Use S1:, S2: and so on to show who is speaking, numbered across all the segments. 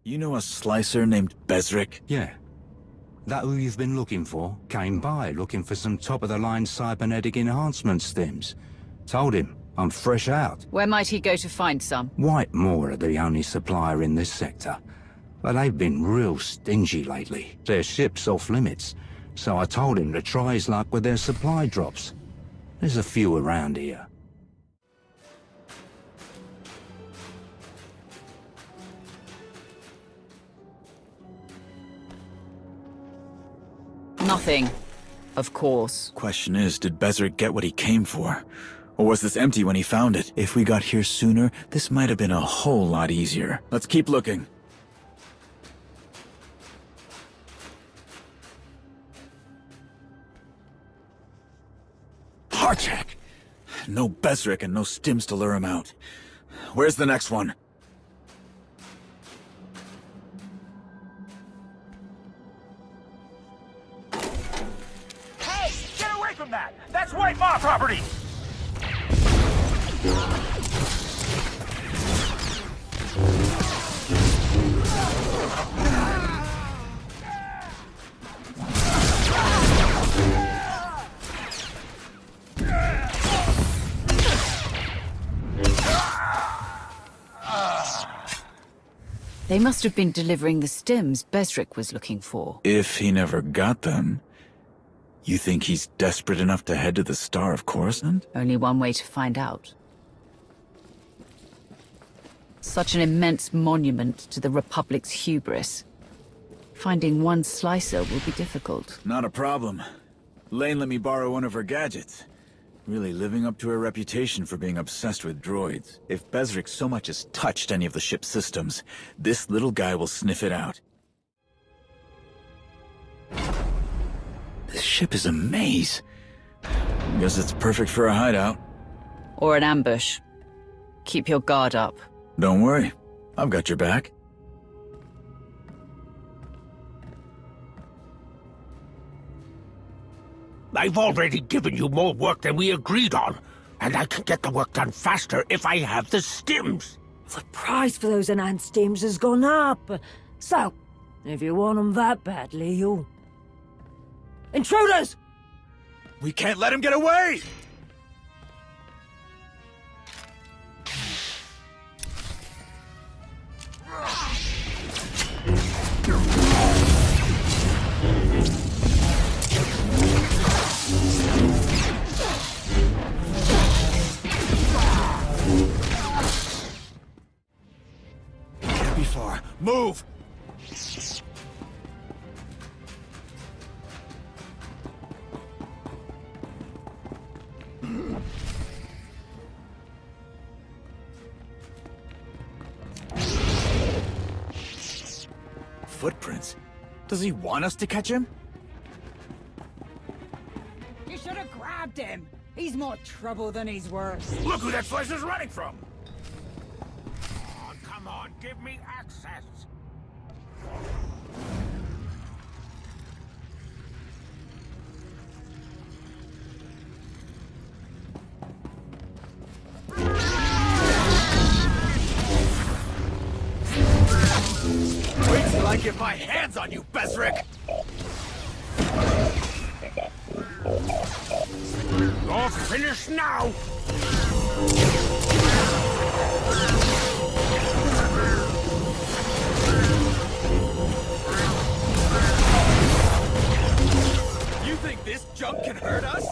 S1: You know a slicer named Bezric?
S2: Yeah. That who you've been looking for came by looking for some top-of-the-line cybernetic enhancement stims. Told him I'm fresh out.
S3: Where might he go to find some?
S2: Whitemore are the only supplier in this sector. But they've been real stingy lately. Their ship's off limits. So I told him to try his luck with their supply drops. There's a few around here.
S3: Nothing. Of course.
S1: Question is, did Bezric get what he came for? Or was this empty when he found it? If we got here sooner, this might have been a whole lot easier. Let's keep looking. Harchak! No Bezric and no stims to lure him out. Where's the next one?
S4: Hey! Get away from that! That's Whitemore property!
S3: They must have been delivering the stims Bezric was looking for.
S1: If he never got them, you think he's desperate enough to head to the Star of Coruscant?
S3: Only one way to find out. Such an immense monument to the Republic's hubris. Finding one slicer will be difficult.
S1: Not a problem. Lane let me borrow one of her gadgets. Really living up to her reputation for being obsessed with droids. If Bezric so much as touched any of the ship's systems, this little guy will sniff it out. This ship is a maze. Guess it's perfect for a hideout.
S3: Or an ambush. Keep your guard up.
S1: Don't worry, I've got your back.
S4: I've already given you more work than we agreed on, and I can get the work done faster if I have the stims.
S5: The price for those enhanced stims has gone up. So, if you want them that badly, you'll... Intruders!
S1: We can't let him get away! Can't be far. Move! Footprints? Does he want us to catch him?
S6: You should have grabbed him. He's more trouble than he's worth.
S4: Look who that slicer's running from! Come on, give me access!
S1: Wait till I get my hands on you, Bezric!
S4: You're finished now!
S1: You think this junk can hurt us?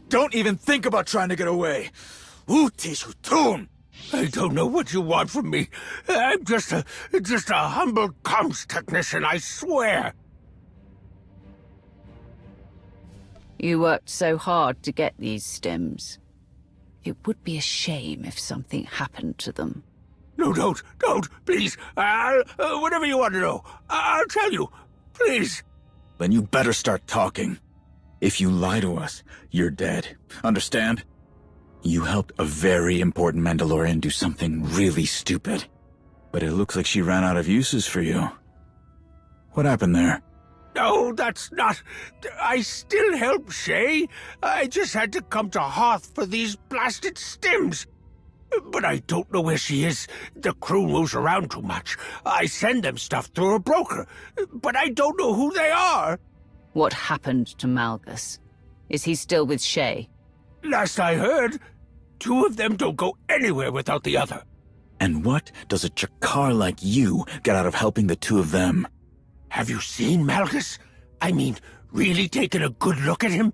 S1: Don't even think about trying to get away. Utishutun!
S4: I don't know what you want from me. I'm just a humble comms technician, I swear.
S3: You worked so hard to get these stims. It would be a shame if something happened to them.
S4: No, don't, please. Whatever you want to know, I'll tell you. Please.
S1: Then you better start talking. If you lie to us, you're dead. Understand? You helped a very important Mandalorian do something really stupid. But it looks like she ran out of uses for you. What happened there?
S4: No, that's not... I still help Shay. I just had to come to Hoth for these blasted stims. But I don't know where she is. The crew moves around too much. I send them stuff through a broker, but I don't know who they are.
S3: What happened to Malgus? Is he still with Shay?
S4: Last I heard, two of them don't go anywhere without the other.
S1: And what does a Chakar like you get out of helping the two of them?
S4: Have you seen Malgus? I mean, really taken a good look at him?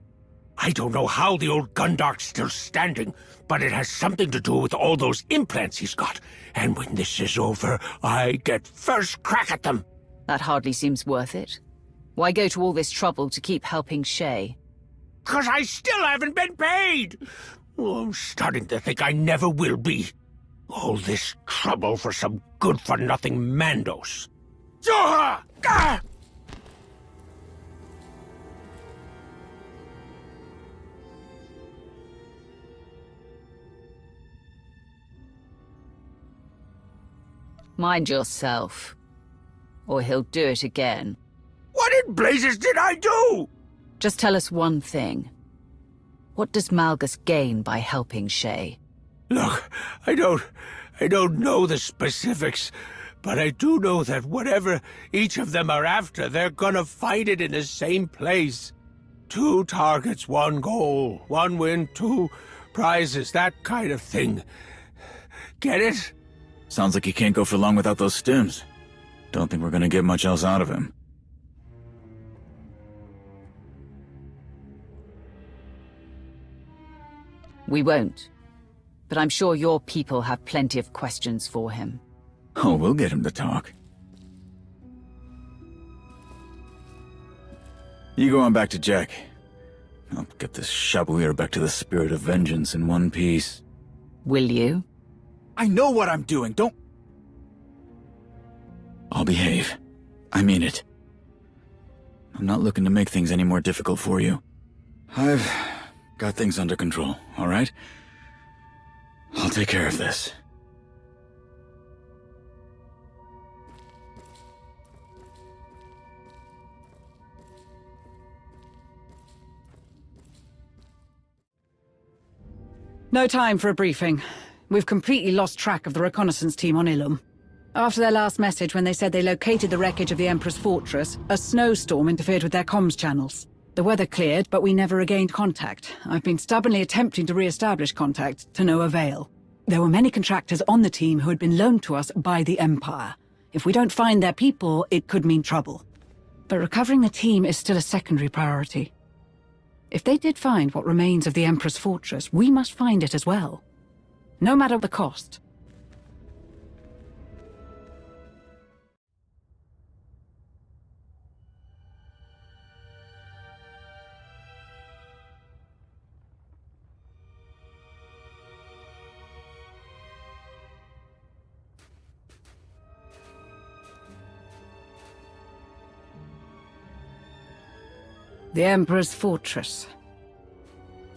S4: I don't know how the old Gundark's still standing, but it has something to do with all those implants he's got. And when this is over, I get first crack at them.
S3: That hardly seems worth it. Why go to all this trouble to keep helping Shay?
S4: 'Cause I still haven't been paid! Oh, I'm starting to think I never will be. All this trouble for some good-for-nothing Mandos. Zoha! Ah!
S3: Mind yourself, or he'll do it again.
S4: What in blazes did I do?
S3: Just tell us one thing. What does Malgus gain by helping Shay?
S4: Look, I don't know the specifics, but I do know that whatever each of them are after, they're gonna find it in the same place. 2 targets, 1 goal, 1 win, 2 prizes, that kind of thing. Get it?
S1: Sounds like he can't go for long without those stims. Don't think we're gonna get much else out of him.
S3: We won't. But I'm sure your people have plenty of questions for him.
S1: Oh, we'll get him to talk. You go on back to Jack. I'll get this Shabuir back to the spirit of vengeance in one piece.
S3: Will you?
S1: I know what I'm doing, don't... I'll behave. I mean it. I'm not looking to make things any more difficult for you. I've got things under control, all right? I'll take care of this.
S6: No time for a briefing. We've completely lost track of the reconnaissance team on Ilum. After their last message when they said they located the wreckage of the Emperor's fortress, a snowstorm interfered with their comms channels. The weather cleared, but we never regained contact. I've been stubbornly attempting to re-establish contact, to no avail. There were many contractors on the team who had been loaned to us by the Empire. If we don't find their people, it could mean trouble. But recovering the team is still a secondary priority. If they did find what remains of the Emperor's fortress, we must find it as well. No matter the cost. The Emperor's fortress.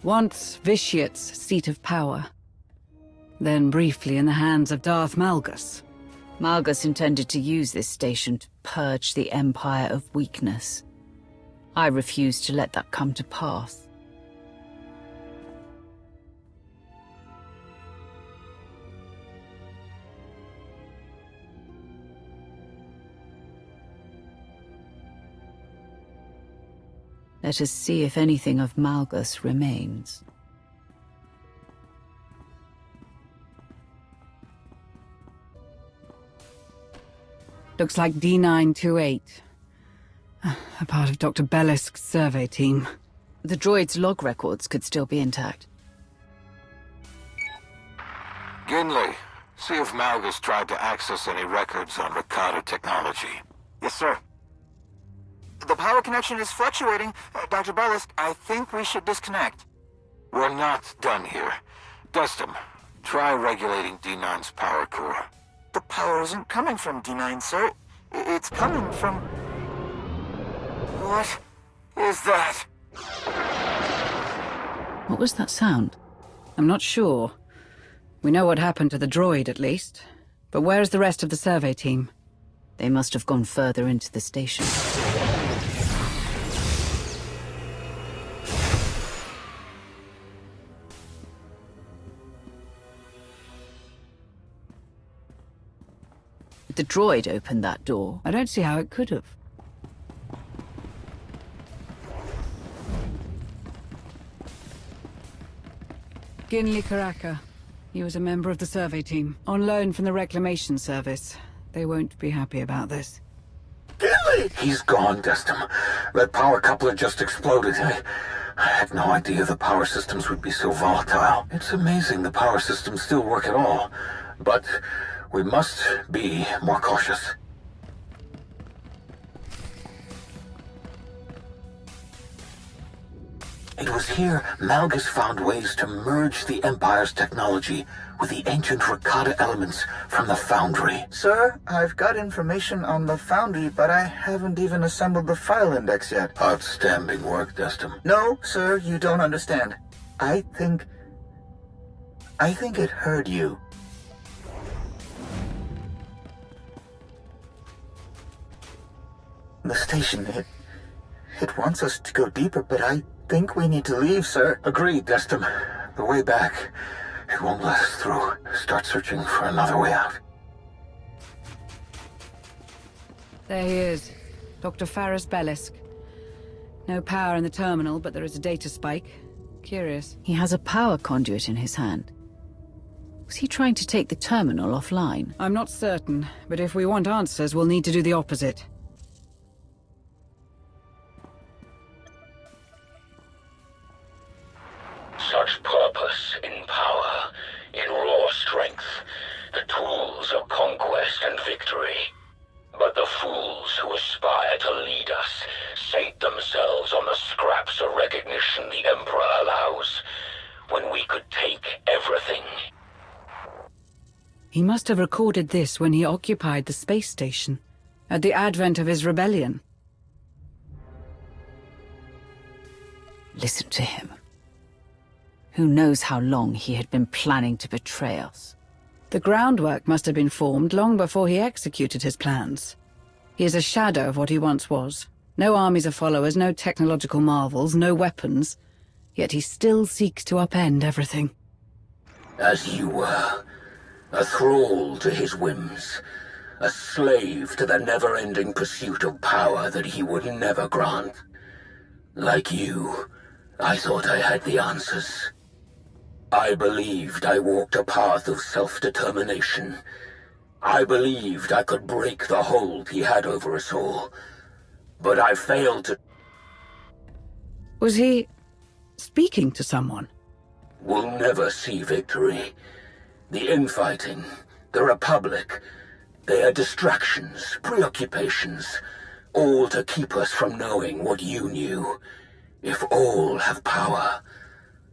S6: Once Vitiat's seat of power. Then briefly in the hands of Darth Malgus.
S3: Malgus intended to use this station to purge the Empire of weakness. I refused to let that come to pass. Let us see if anything of Malgus remains.
S6: Looks like D928. A part of Dr. Bellisk's survey team.
S3: The droid's log records could still be intact.
S7: Ginley, see if Malgus tried to access any records on Ricardo technology.
S8: Yes, sir. The power connection is fluctuating. Dr. Bellis, I think we should disconnect.
S7: We're not done here. Dustin, try regulating D9's power core.
S8: The power isn't coming from D9, sir. It's coming from... What is that?
S3: What was that sound?
S6: I'm not sure. We know what happened to the droid, at least. But where's the rest of the survey team?
S3: They must have gone further into the station. The droid opened that door.
S6: I don't see how it could have. Ginley Karaka. He was a member of the survey team, on loan from the Reclamation Service. They won't be happy about this.
S7: Gilly! He's gone, Destin. That power coupler just exploded. I had no idea the power systems would be so volatile. It's amazing the power systems still work at all. But we must be more cautious. It was here Malgus found ways to merge the Empire's technology with the ancient Rakata elements from the Foundry.
S8: Sir, I've got information on the Foundry, but I haven't even assembled the file index yet.
S7: Outstanding work, Destin.
S8: No, sir, you don't understand. I think it heard you. The station, it wants us to go deeper, but I think we need to leave, sir.
S7: Agreed, Destin. The way back, it won't let us through. Start searching for another way out.
S6: There he is. Dr. Faris Bellisk. No power in the terminal, but there is a data spike. Curious.
S3: He has a power conduit in his hand. Was he trying to take the terminal offline?
S6: I'm not certain, but if we want answers, we'll need to do the opposite.
S9: Such purpose in power, in raw strength, the tools of conquest and victory. But the fools who aspire to lead us sate themselves on the scraps of recognition the Emperor allows, when we could take everything.
S6: He must have recorded this when he occupied the space station, at the advent of his rebellion.
S3: Listen to him. Who knows how long he had been planning to betray us?
S6: The groundwork must have been formed long before he executed his plans. He is a shadow of what he once was. No armies of followers, no technological marvels, no weapons. Yet he still seeks to upend everything.
S9: As you were, a thrall to his whims, a slave to the never-ending pursuit of power that he would never grant. Like you, I thought I had the answers. I believed I walked a path of self-determination. I believed I could break the hold he had over us all. But I failed to...
S6: Was he speaking to someone?
S9: We'll never see victory. The infighting, the Republic, they are distractions, preoccupations, all to keep us from knowing what you knew. If all have power,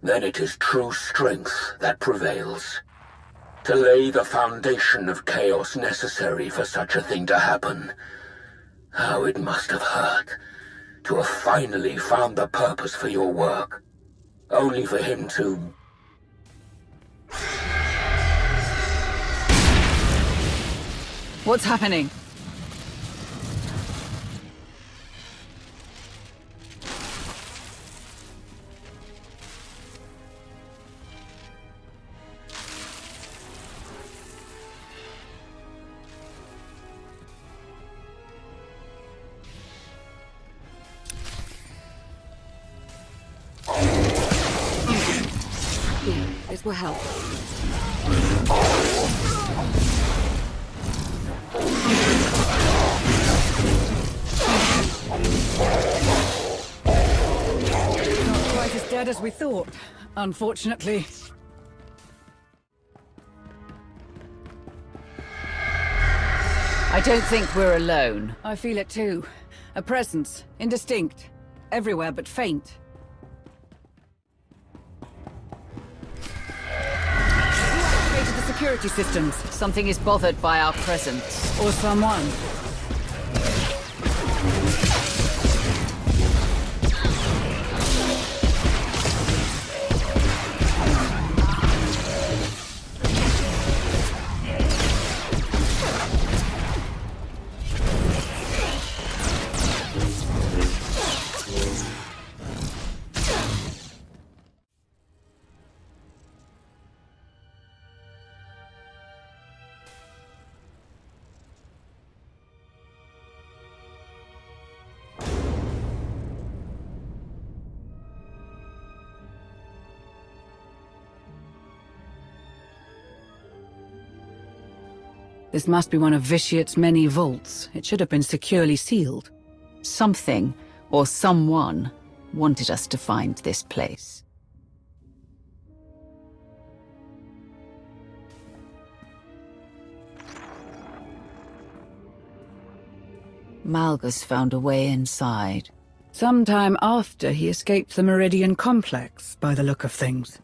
S9: then it is true strength that prevails. To lay the foundation of chaos necessary for such a thing to happen. How it must have hurt to have finally found the purpose for your work, only for him to...
S3: What's happening?
S6: This will help. Not quite as dead as we thought, unfortunately.
S3: I don't think we're alone.
S6: I feel it too. A presence. Indistinct. Everywhere but faint. Who activated the security systems?
S3: Something is bothered by our presence.
S6: Or someone. This must be one of Vitiate's many vaults. It should have been securely sealed.
S3: Something, or someone, wanted us to find this place. Malgus found a way inside.
S6: Sometime after he escaped the Meridian Complex, by the look of things.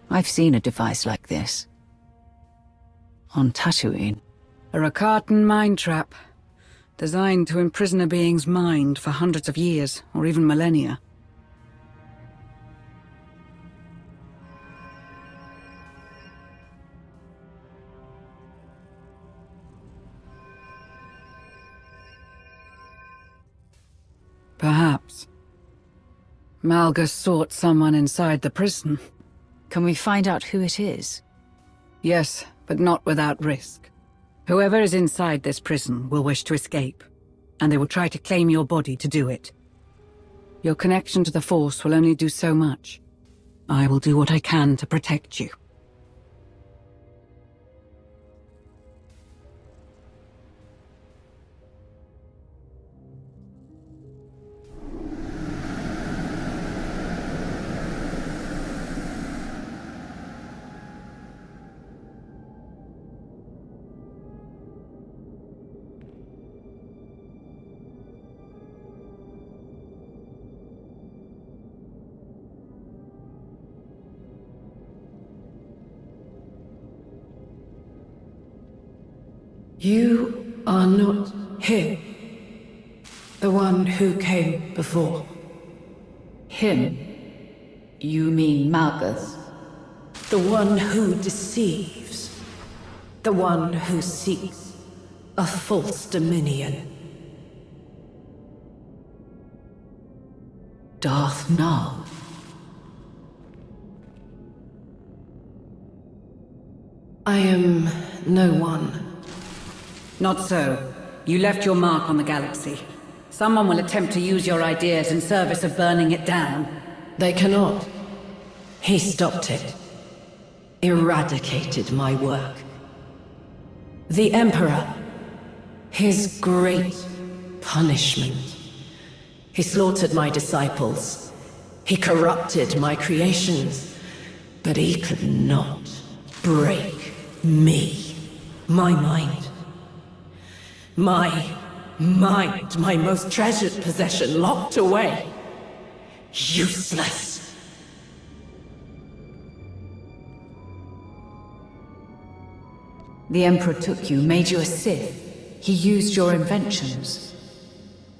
S3: I've seen a device like this. On Tatooine.
S6: A Rakatan mind trap. Designed to imprison a being's mind for hundreds of years, or even millennia. Perhaps. Malgus sought someone inside the prison.
S3: Can we find out who it is?
S6: Yes, but not without risk. Whoever is inside this prison will wish to escape, and they will try to claim your body to do it. Your connection to the Force will only do so much. I will do what I can to protect you.
S10: You are not him. The one who came before.
S3: Him? You mean Malgus?
S10: The one who deceives. The one who seeks a false dominion.
S3: Darth Nal.
S10: I am no one.
S6: Not so. You left your mark on the galaxy. Someone will attempt to use your ideas in service of burning it down.
S10: They cannot. He stopped it. Eradicated my work. The Emperor. His great punishment. He slaughtered my disciples. He corrupted my creations. But he could not break me. My mind. My mind, my most treasured possession, locked away. Useless.
S3: The Emperor took you, made you a Sith. He used your inventions.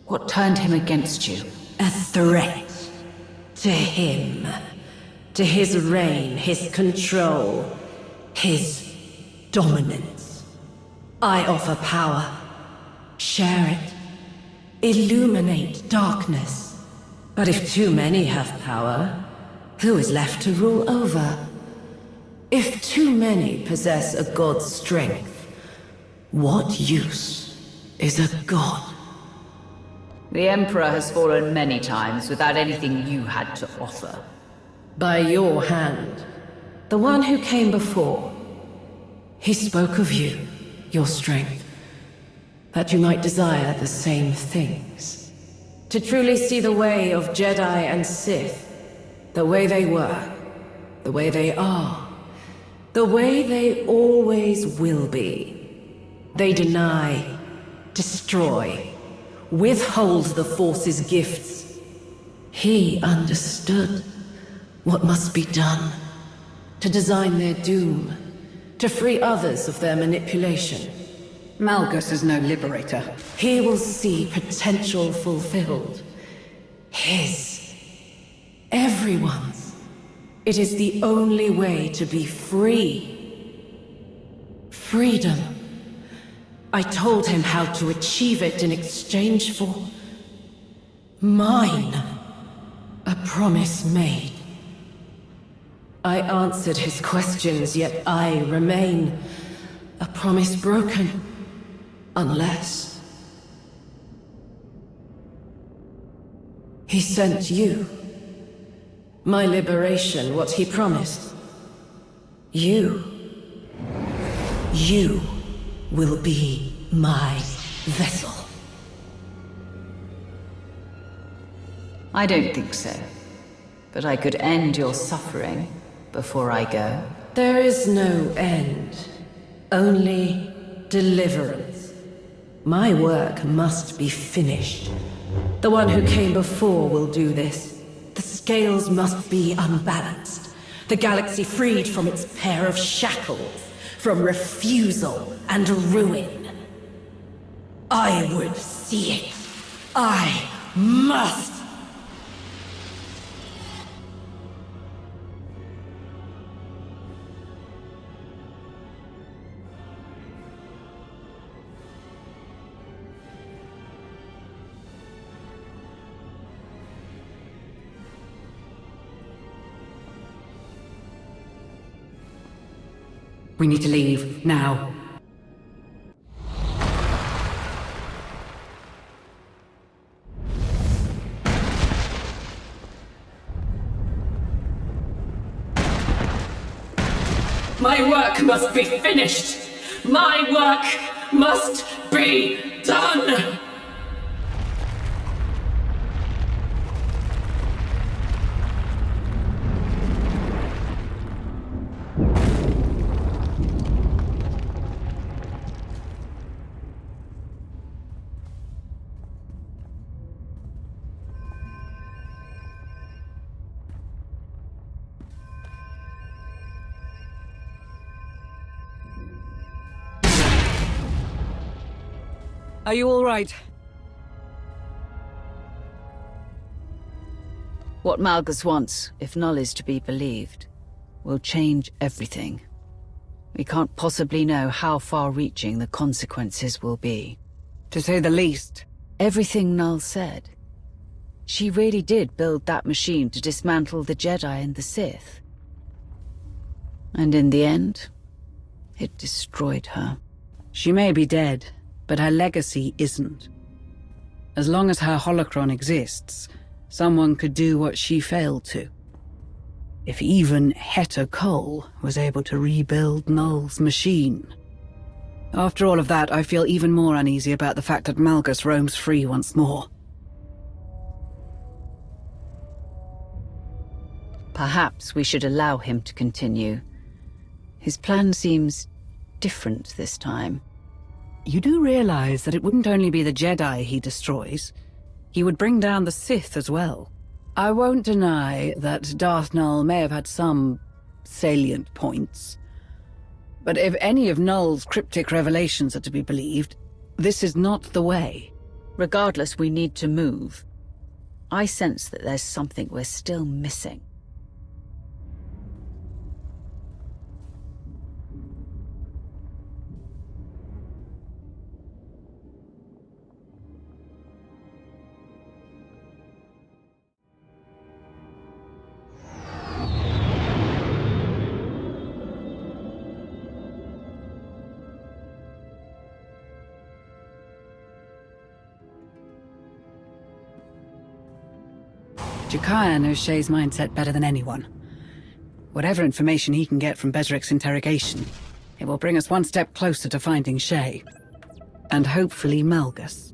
S3: What turned him against you?
S10: A threat. To him. To his reign, his control, his dominance. I offer power. Share it. Illuminate darkness. But if too many have power, who is left to rule over? If too many possess a god's strength, what use is a god?
S3: The Emperor has fallen many times without anything you had to offer.
S10: By your hand. The one who came before. He spoke of you. your strength, that you might desire the same things. To truly see the way of Jedi and Sith, the way they were, the way they are, the way they always will be. They deny, destroy, withhold the Force's gifts. He understood what must be done to design their doom, to free others of their manipulation.
S6: Malgus is no liberator.
S10: He will see potential fulfilled. His. Everyone's. It is the only way to be free. Freedom. I told him how to achieve it in exchange for... mine. A promise made. I answered his questions, yet I remain. A promise broken. Unless... he sent you. My liberation, what he promised. You. You will be my vessel.
S3: I don't think so. But I could end your suffering before I go.
S10: There is no end. Only deliverance. My work must be finished. The one who came before will do this. The scales must be unbalanced. The galaxy freed from its pair of shackles, from refusal and ruin. I would see it. I must.
S6: We need to leave, now.
S10: My work must be finished! My work must be done!
S6: Are you all right?
S3: What Malgus wants, if Null is to be believed, will change everything. We can't possibly know how far-reaching the consequences will be.
S6: To say the least.
S3: Everything Null said. She really did build that machine to dismantle the Jedi and the Sith. And in the end, it destroyed her.
S6: She may be dead, but her legacy isn't. As long as her holocron exists, someone could do what she failed to. If even Heta Cole was able to rebuild Null's machine. After all of that, I feel even more uneasy about the fact that Malgus roams free once more.
S3: Perhaps we should allow him to continue. His plan seems different this time.
S6: You do realize that it wouldn't only be the Jedi he destroys. He would bring down the Sith as well. I won't deny that Darth Null may have had some salient points. But if any of Null's cryptic revelations are to be believed, this is not the way.
S3: Regardless, we need to move. I sense that there's something we're still missing.
S6: Jakaya knows Shay's mindset better than anyone. Whatever information he can get from Bezric's interrogation, It will bring us one step closer to finding Shay. And hopefully Malgus.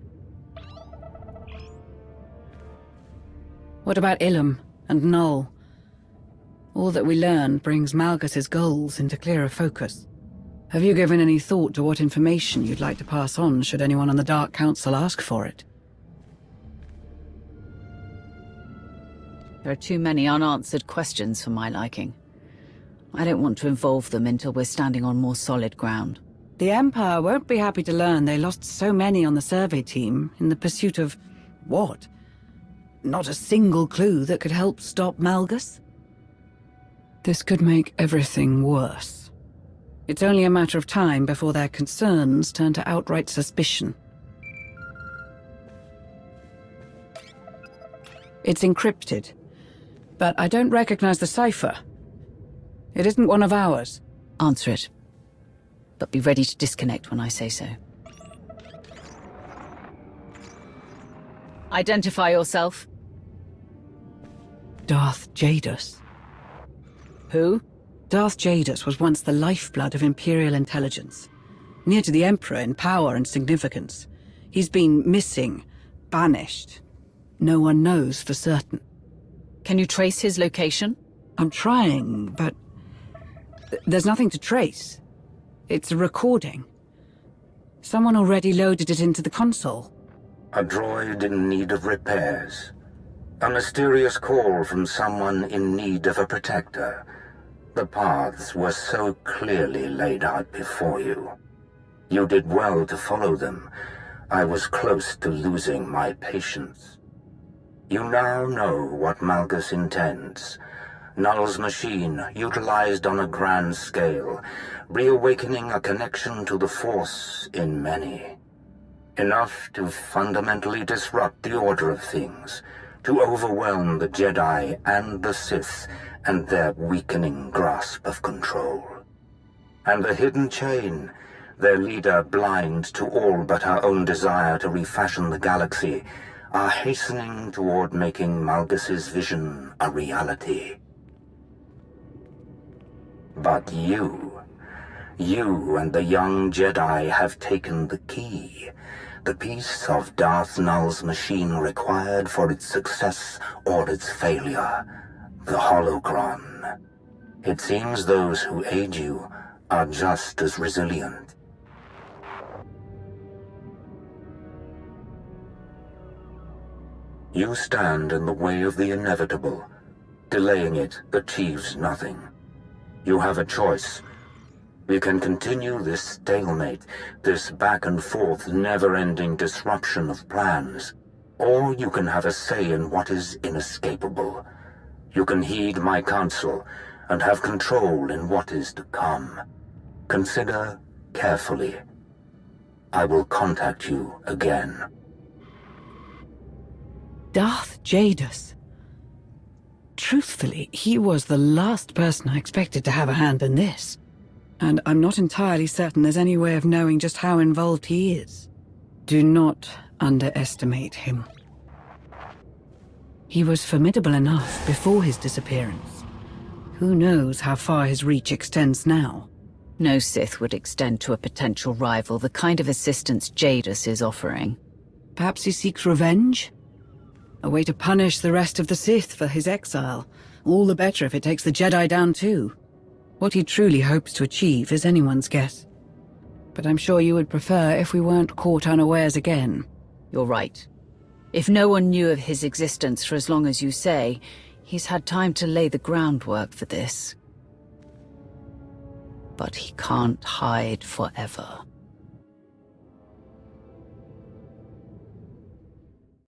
S6: What about Ilum and Null? All that we learn brings Malgus's goals into clearer focus. Have you given any thought to what information you'd like to pass on should anyone on the Dark Council ask for it?
S3: There are too many unanswered questions for my liking. I don't want to involve them until we're standing on more solid ground.
S6: The Empire won't be happy to learn they lost so many on the survey team in the pursuit of... what? Not a single clue that could help stop Malgus? This could make everything worse. It's only a matter of time before their concerns turn to outright suspicion. It's encrypted, but I don't recognize the cipher. It isn't one of ours.
S3: Answer it. But be ready to disconnect when I say so. Identify yourself.
S6: Darth Jadus.
S3: Who?
S6: Darth Jadus was once the lifeblood of Imperial intelligence. Near to the Emperor in power and significance. He's been missing, banished. No one knows for certain.
S3: Can you trace his location?
S6: I'm trying, but... there's nothing to trace. It's a recording. Someone already loaded it into the console.
S9: A droid in need of repairs. A mysterious call from someone in need of a protector. The paths were so clearly laid out before you. You did well to follow them. I was close to losing my patience. You now know what Malgus intends. Null's machine, utilized on a grand scale, reawakening a connection to the Force in many. Enough to fundamentally disrupt the order of things, to overwhelm the Jedi and the Sith and their weakening grasp of control. And the hidden chain, their leader blind to all but her own desire to refashion the galaxy, are hastening toward making Malgus's vision a reality. But you and the young Jedi have taken the key, the piece of Darth Null's machine required for its success or its failure, the holocron. It seems those who aid you are just as resilient. You stand in the way of the inevitable. Delaying it achieves nothing. You have a choice. We can continue this stalemate, this back and forth, never-ending disruption of plans. Or you can have a say in what is inescapable. You can heed my counsel and have control in what is to come. Consider carefully. I will contact you again.
S6: Darth Jadus. Truthfully, he was the last person I expected to have a hand in this. And I'm not entirely certain there's any way of knowing just how involved he is. Do not underestimate him. He was formidable enough before his disappearance. Who knows how far his reach extends now?
S3: No Sith would extend to a potential rival the kind of assistance Jadus is offering.
S6: Perhaps he seeks revenge? A way to punish the rest of the Sith for his exile. All the better if it takes the Jedi down too. What he truly hopes to achieve is anyone's guess. But I'm sure you would prefer if we weren't caught unawares again.
S3: You're right. If no one knew of his existence for as long as you say, he's had time to lay the groundwork for this. But he can't hide forever.